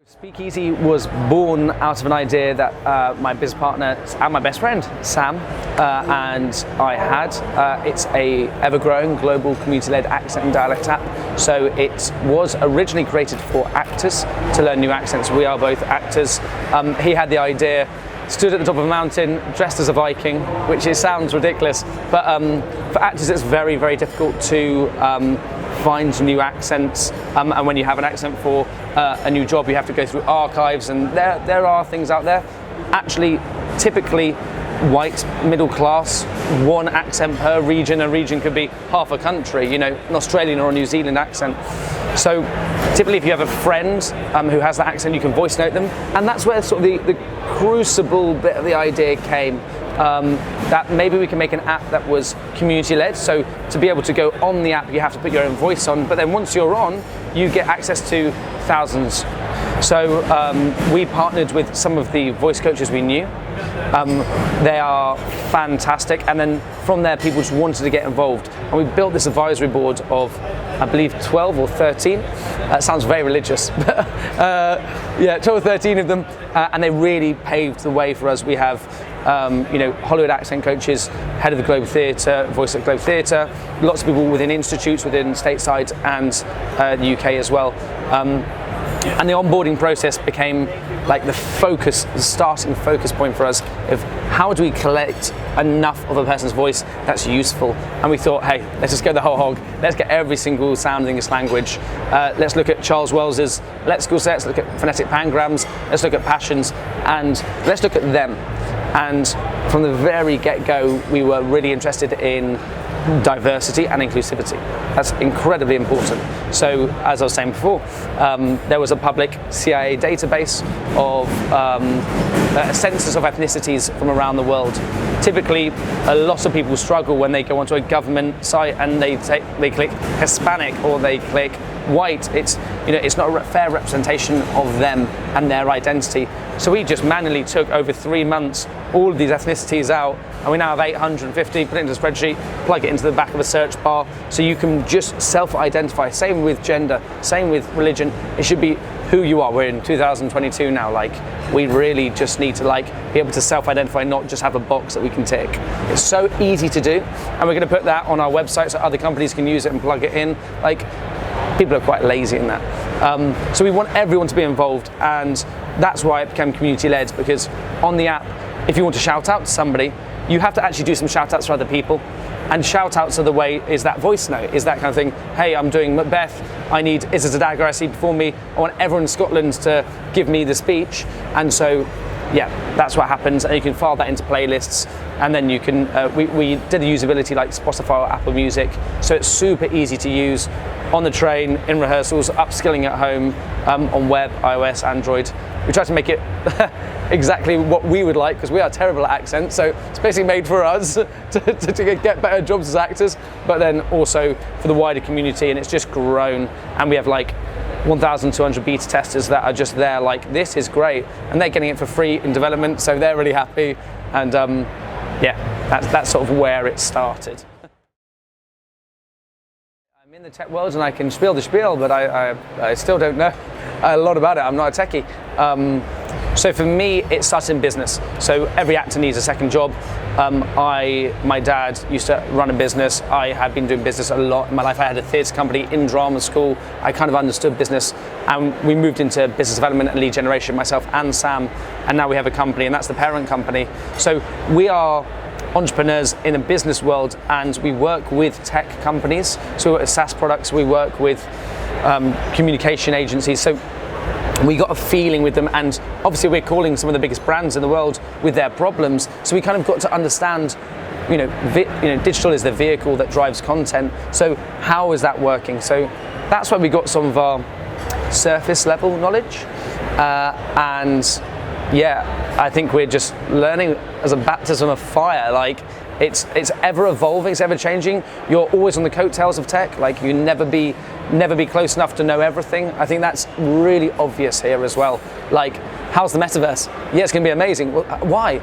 Spikizi was born out of an idea that my business partner and my best friend, Sam, and I had. It's a ever-growing global community-led accent and dialect app. So it was originally created for actors to learn new accents. We are both actors. He had the idea, stood at the top of a mountain, dressed as a Viking, which sounds ridiculous, but for actors it's very, very difficult to find new accents, and when you have an accent for a new job, you have to go through archives, and there are things out there. Actually, typically white, middle class, one accent per region. A region could be half a country, an Australian or a New Zealand accent. So typically if you have a friend who has that accent, you can voice note them, and that's where sort of the crucible bit of the idea came. That maybe we can make an app that was community-led, so to be able to go on the app you have to put your own voice on, but then once you're on, you get access to thousands. So we partnered with some of the voice coaches we knew. They are fantastic, and then from there people just wanted to get involved, and we built this advisory board of, I believe, 12 or 13. That sounds very religious, but yeah, 12 or 13 of them, and they really paved the way for us. We have Hollywood accent coaches, head of the Globe Theatre, voice at Globe Theatre, lots of people within institutes within stateside and the UK as well. And the onboarding process became like the starting focus point for us of how do we collect enough of a person's voice that's useful. And we thought, hey, let's just go the whole hog. Let's get every single sound in English language. Let's look at Charles Wells's lexical sets, look at phonetic pangrams, let's look at passions, and let's look at them. And from the very get-go, we were really interested in diversity and inclusivity. That's incredibly important. So, as I was saying before, there was a public CIA database of a census of ethnicities from around the world. Typically, a lot of people struggle when they go onto a government site and they click Hispanic or they click white. It's not a fair representation of them and their identity. So we just manually took over 3 months all of these ethnicities out, and we now have 850, put it into a spreadsheet, plug it into the back of a search bar, so you can just self-identify. Same with gender, same with religion. It should be who you are. We're in 2022 now. We really just need to be able to self-identify, not just have a box that we can tick. It's so easy to do, and we're going to put that on our website so other companies can use it and plug it in. People are quite lazy in that. So we want everyone to be involved, and that's why it became community-led, because on the app, if you want to shout out to somebody, you have to actually do some shout outs for other people. And shout outs are the way, is that voice note, is that kind of thing. Hey, I'm doing Macbeth, is it a dagger I see before me? I want everyone in Scotland to give me the speech. And so, yeah, that's what happens, and you can file that into playlists, and then you can, we did the usability like Spotify or Apple Music, so it's super easy to use on the train, in rehearsals, upskilling at home, on web, iOS, Android. We try to make it exactly what we would like, because we are terrible at accents, so it's basically made for us to get better jobs as actors, but then also for the wider community, and it's just grown, and we have 1,200 beta testers that are just there this is great, and they're getting it for free in development, so they're really happy, and yeah, that's sort of where it started. I'm in the tech world and I can spiel the spiel, but I still don't know a lot about it. I'm not a techie. So for me, it started in business. So every actor needs a second job. My dad used to run a business. I had been doing business a lot in my life. I had a theatre company in drama school. I kind of understood business, and we moved into business development and lead generation, myself and Sam, and now we have a company, and that's the parent company. So we are entrepreneurs in the business world, and we work with tech companies. So we work with SaaS products, we work with communication agencies. So we got a feeling with them, and obviously we're calling some of the biggest brands in the world with their problems. So we kind of got to understand, digital is the vehicle that drives content. So how is that working? So that's where we got some of our surface level knowledge, and yeah, I think we're just learning as a baptism of fire. It's ever evolving, it's ever changing. You're always on the coattails of tech. You never be close enough to know everything. I think that's really obvious here as well. How's the metaverse? Yeah, it's going to be amazing. Well, why?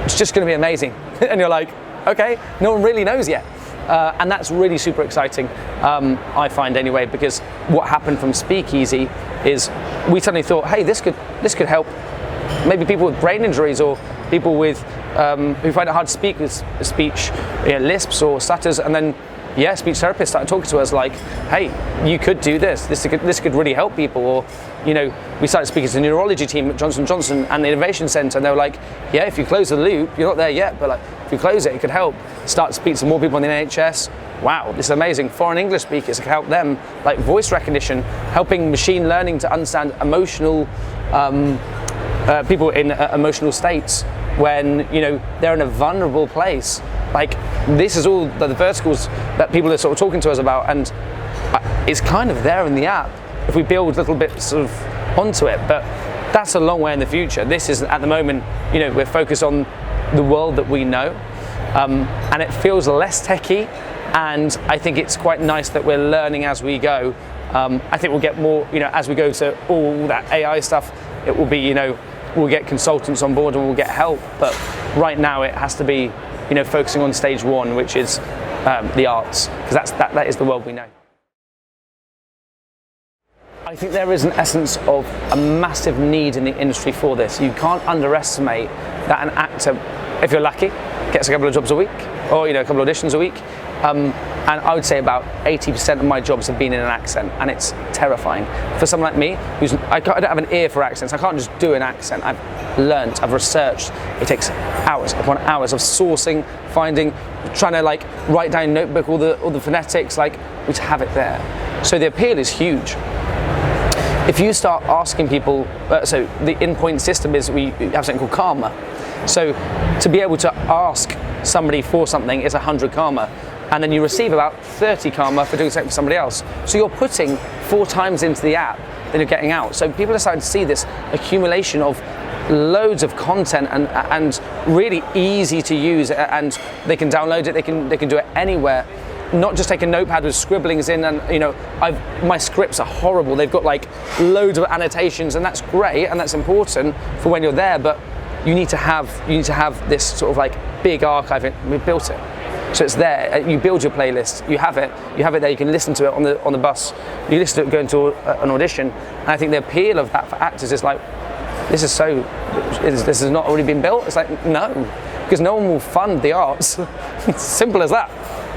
It's just going to be amazing. And you're like, okay, no one really knows yet. And that's really super exciting, I find anyway, because what happened from Spikizi is we suddenly thought, hey, this could help maybe people with brain injuries or people with who find it hard to speak with speech, lisps or stutters, and then speech therapists started talking to us like, hey, you could do this. This could really help people. Or, we started speaking to the neurology team at Johnson & Johnson and the Innovation Centre, and they were like, yeah, if you close the loop, you're not there yet, but like, if you close it, it could help. Start to speak to more people in the NHS. Wow, this is amazing. Foreign English speakers can help them, like voice recognition, helping machine learning to understand emotional people in emotional states when they're in a vulnerable place. Like, this is all the verticals that people are sort of talking to us about, and it's kind of there in the app if we build little bits of onto it, but that's a long way in the future. This is, at the moment, we're focused on the world that we know, and it feels less techie, and I think it's quite nice that we're learning as we go. I think we'll get more, as we go to all that AI stuff, it will be, we'll get consultants on board and we'll get help, but right now it has to be focusing on stage one, which is the arts, because that is the world we know. I think there is an essence of a massive need in the industry for this. You can't underestimate that an actor, if you're lucky, gets a couple of jobs a week, or a couple of auditions a week. And I would say about 80% of my jobs have been in an accent, and it's terrifying. For someone like me, I don't have an ear for accents, I can't just do an accent. I've learned, I've researched. It takes hours upon hours of sourcing, finding, trying to like write down in a notebook all the phonetics, like we just have it there. So the appeal is huge. If you start asking people, so the in-point system is we have something called karma. So to be able to ask somebody for something is 100 karma, and then you receive about 30 karma for doing something for somebody else. So you're putting 4 times into the app than you're getting out. So people are starting to see this accumulation of loads of content and really easy to use, and they can download it, they can do it anywhere. Not just take a notepad with scribblings in, and my scripts are horrible. They've got like loads of annotations, and that's great and that's important for when you're there, but you need to have this sort of like big archive. We've built it, so it's there. You build your playlist, you have it there. You can listen to it on the bus, you listen to it going to an audition. And I think the appeal of that for actors is like, this has not already been built. It's like, no, because no one will fund the arts. It's simple as that.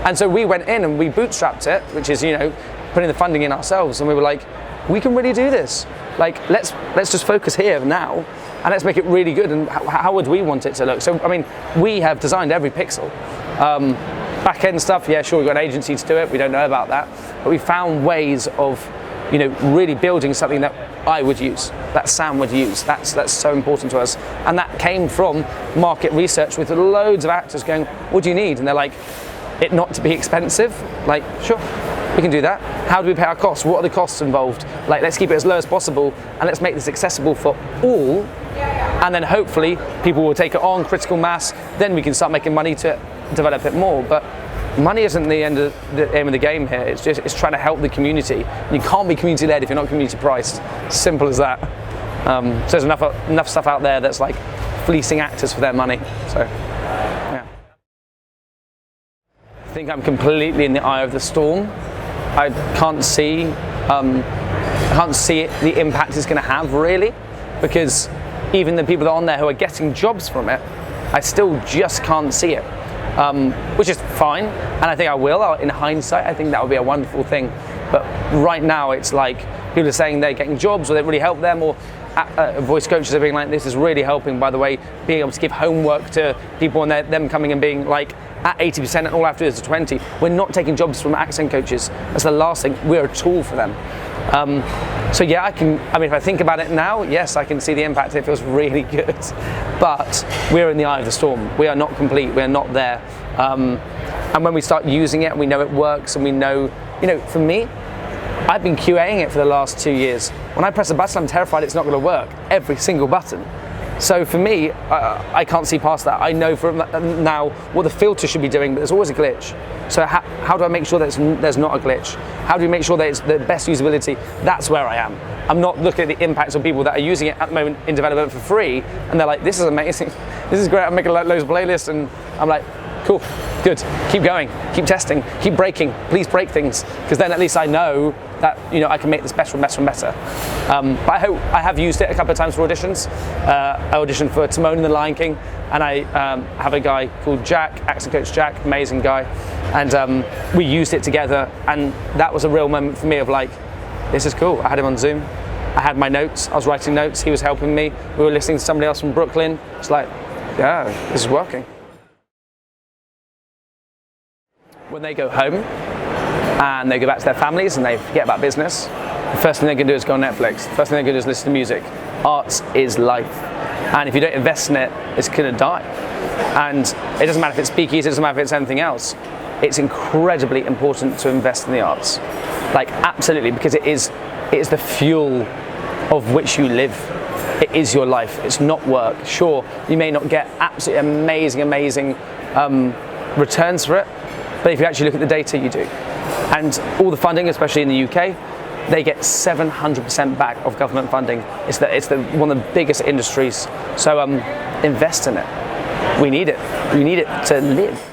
And so we went in and we bootstrapped it, which is putting the funding in ourselves, and we were like, we can really do this. Like, let's just focus here now, and let's make it really good. And how would we want it to look? So I mean, we have designed every pixel. Back end stuff, yeah, sure, we've got an agency to do it. We don't know about that, but we found ways of really building something that I would use, that Sam would use. That's so important to us, and that came from market research with loads of actors going, what do you need? And they're like, it not to be expensive. Like, sure, we can do that. How do we pay our costs? What are the costs involved? Like, let's keep it as low as possible, and let's make this accessible for all, and then hopefully people will take it on, critical mass, then we can start making money to develop it more. But money isn't the aim of the game here. It's trying to help the community. You can't be community led if you're not community priced. Simple as that. So there's enough stuff out there that's like fleecing actors for their money. So yeah, I think I'm completely in the eye of the storm. I can't see the impact it's going to have, really, because even the people that are on there who are getting jobs from it, I still just can't see it. Which is fine, and I think I will. In hindsight, I think that would be a wonderful thing. But right now, it's like people are saying they're getting jobs, or they really help them, or voice coaches are being like, "This is really helping." By the way, being able to give homework to people and them coming and being like at 80%, and all I have to do is 20. We're not taking jobs from accent coaches. That's the last thing. We're a tool for them. So yeah, if I think about it now, yes, I can see the impact. It feels really good, but we're in the eye of the storm. We are not complete. We're not there. And when we start using it, we know it works, and we know, for me, I've been QAing it for the last 2 years. When I press a button, I'm terrified it's not going to work. Every single button. So for me, I can't see past that. I know from now what the filter should be doing, but there's always a glitch. So how do I make sure that there's not a glitch? How do we make sure that it's the best usability? That's where I am. I'm not looking at the impacts on people that are using it at the moment in development for free, and they're like, this is amazing. This is great. I'm making loads of playlists, and I'm like, cool, good. Keep going, keep testing, keep breaking. Please break things, because then at least I know that I can make this better and better and better. But I have used it a couple of times for auditions. I auditioned for Timon and the Lion King, and I have a guy called Jack, accent coach Jack, amazing guy, and we used it together, and that was a real moment for me of like, this is cool. I had him on Zoom. I had my notes. I was writing notes. He was helping me. We were listening to somebody else from Brooklyn. It's like, yeah, this is working. When they go home and they go back to their families and they forget about business, the first thing they're going to do is go on Netflix. The first thing they're going to do is listen to music. Art is life. And if you don't invest in it, it's going to die. And it doesn't matter if it's spikizi, it doesn't matter if it's anything else. It's incredibly important to invest in the arts. Like, absolutely, because it is the fuel of which you live. It is your life. It's not work. Sure, you may not get absolutely amazing returns for it, but if you actually look at the data, you do. And all the funding, especially in the UK, they get 700% back of government funding. It's one of the biggest industries. So invest in it. We need it. We need it to live.